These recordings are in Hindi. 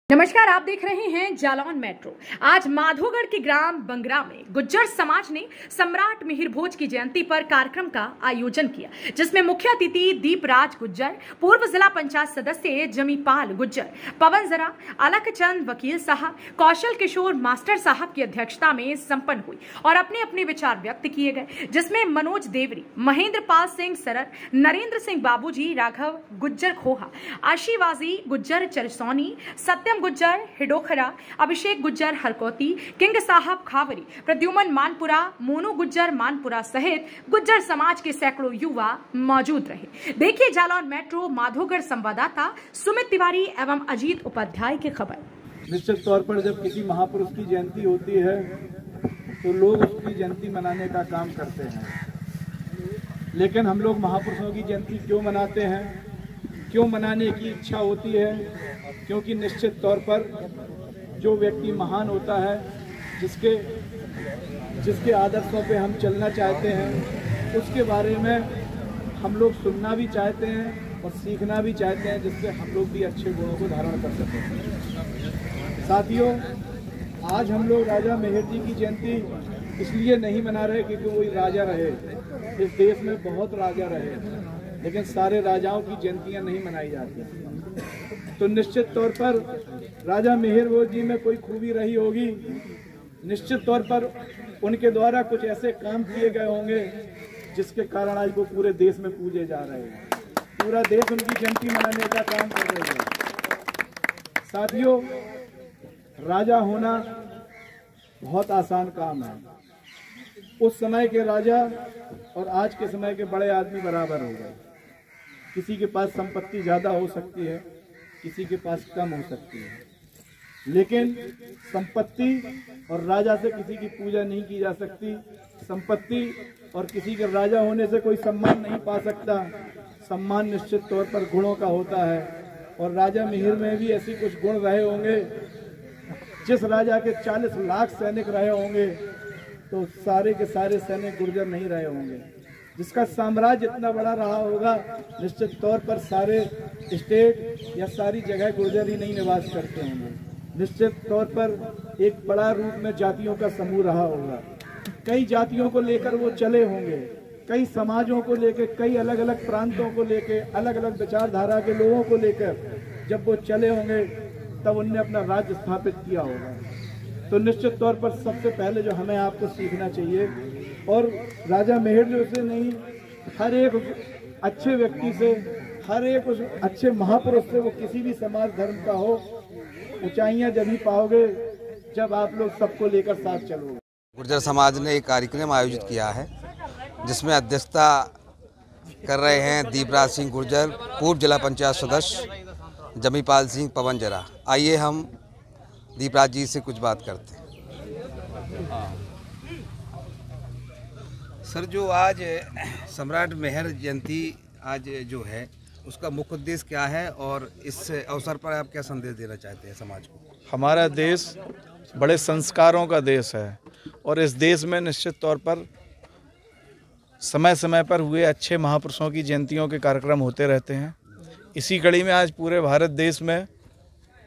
नमस्कार, आप देख रहे हैं जालौन मेट्रो। आज माधोगढ़ के ग्राम बंगरा में गुज्जर समाज ने सम्राट मिहिर भोज की जयंती पर कार्यक्रम का आयोजन किया, जिसमें मुख्य अतिथि दीपराज गुज्जर, पूर्व जिला पंचायत सदस्य जमीपाल गुज्जर, पवन जरा, अलकचंद वकील साहब, कौशल किशोर मास्टर साहब की अध्यक्षता में संपन्न हुई और अपने अपने विचार व्यक्त किए गए, जिसमें मनोज देवरी, महेंद्र पाल सिंह सरर, नरेंद्र सिंह बाबूजी, राघव गुज्जर खोहा, आशीवाजी गुज्जर चरसौनी, सत्यम गुज्जर हिडोखरा, अभिषेक गुज्जर हरकौती, किंग साहब खावरी, प्रद्युमन मानपुरा, मोनू गुज्जर मानपुरा सहित गुज्जर समाज के सैकड़ों युवा मौजूद रहे। देखिए जालौन मेट्रो माधोगढ़ संवाददाता सुमित तिवारी एवं अजीत उपाध्याय की खबर। निश्चित तौर पर जब किसी महापुरुष की जयंती होती है तो लोग उसकी जयंती मनाने का काम करते हैं, लेकिन हम लोग महापुरुषों की जयंती क्यों मनाते हैं, क्यों मनाने की इच्छा होती है? क्योंकि निश्चित तौर पर जो व्यक्ति महान होता है, जिसके आदर्शों पे हम चलना चाहते हैं, उसके बारे में हम लोग सुनना भी चाहते हैं और सीखना भी चाहते हैं, जिससे हम लोग भी अच्छे गुणों को धारण कर सकें। साथियों, आज हम लोग राजा मिहिर जी की जयंती इसलिए नहीं मना रहे क्योंकि वही राजा रहे। इस देश में बहुत राजा रहे, लेकिन सारे राजाओं की जयंतियां नहीं मनाई जाती। तो निश्चित तौर पर राजा मिहिर भोज जी में कोई खूबी रही होगी, निश्चित तौर पर उनके द्वारा कुछ ऐसे काम किए गए होंगे जिसके कारण आज वो पूरे देश में पूजे जा रहे हैं। पूरा देश उनकी जयंती मनाने का काम कर रहे हैं। साथियों, राजा होना बहुत आसान काम है। उस समय के राजा और आज के समय के बड़े आदमी बराबर हो गए। किसी के पास संपत्ति ज्यादा हो सकती है, किसी के पास कम हो सकती है, लेकिन संपत्ति और राजा से किसी की पूजा नहीं की जा सकती। संपत्ति और किसी के राजा होने से कोई सम्मान नहीं पा सकता। सम्मान निश्चित तौर पर गुणों का होता है, और राजा मिहिर में भी ऐसी कुछ गुण रहे होंगे। जिस राजा के 40 लाख सैनिक रहे होंगे तो सारे के सारे सैनिक गुर्जर नहीं रहे होंगे। जिसका साम्राज्य इतना बड़ा रहा होगा, निश्चित तौर पर सारे स्टेट या सारी जगह गुर्जर ही नहीं निवास करते होंगे। निश्चित तौर पर एक बड़ा रूप में जातियों का समूह रहा होगा। कई जातियों को लेकर वो चले होंगे, कई समाजों को लेकर, कई अलग अलग प्रांतों को लेकर, अलग अलग विचारधारा के लोगों को लेकर जब वो चले होंगे तब उनने अपना राज्य स्थापित किया होगा। तो निश्चित तौर पर सबसे पहले जो हमें आपको सीखना चाहिए, और राजा मिहिर जी से नहीं, हर एक अच्छे व्यक्ति से, हर एक उस अच्छे महापुरुष से, वो किसी भी समाज धर्म का हो, ऊंचाइयां जब ही पाओगे जब आप लोग सबको लेकर साथ चलोगे। गुर्जर समाज ने एक कार्यक्रम आयोजित किया है, जिसमें अध्यक्षता कर रहे हैं दीपराज सिंह गुर्जर, पूर्व जिला पंचायत सदस्य जमीपाल सिंह, पवन जरा। आइए हम दीपराज जी से कुछ बात करते हैं। सर, जो आज सम्राट मिहिर जयंती आज जो है, उसका मुख्य उद्देश्य क्या है और इस अवसर पर आप क्या संदेश देना चाहते हैं समाज को? हमारा देश बड़े संस्कारों का देश है, और इस देश में निश्चित तौर पर समय समय पर हुए अच्छे महापुरुषों की जयंतियों के कार्यक्रम होते रहते हैं। इसी कड़ी में आज पूरे भारत देश में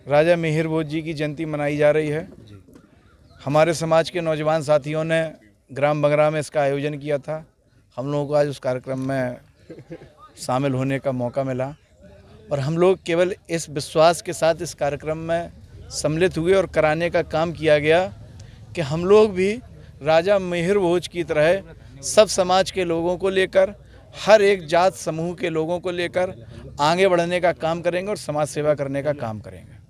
राजा मिहिर भोज जी की जयंती मनाई जा रही है। हमारे समाज के नौजवान साथियों ने ग्राम बंगरा में इसका आयोजन किया था। हम लोगों को आज उस कार्यक्रम में शामिल होने का मौका मिला, और हम लोग केवल इस विश्वास के साथ इस कार्यक्रम में सम्मिलित हुए और कराने का काम किया गया कि हम लोग भी राजा मिहिर भोज की तरह सब समाज के लोगों को लेकर, हर एक जात समूह के लोगों को लेकर आगे बढ़ने का काम करेंगे और समाज सेवा करने का काम करेंगे।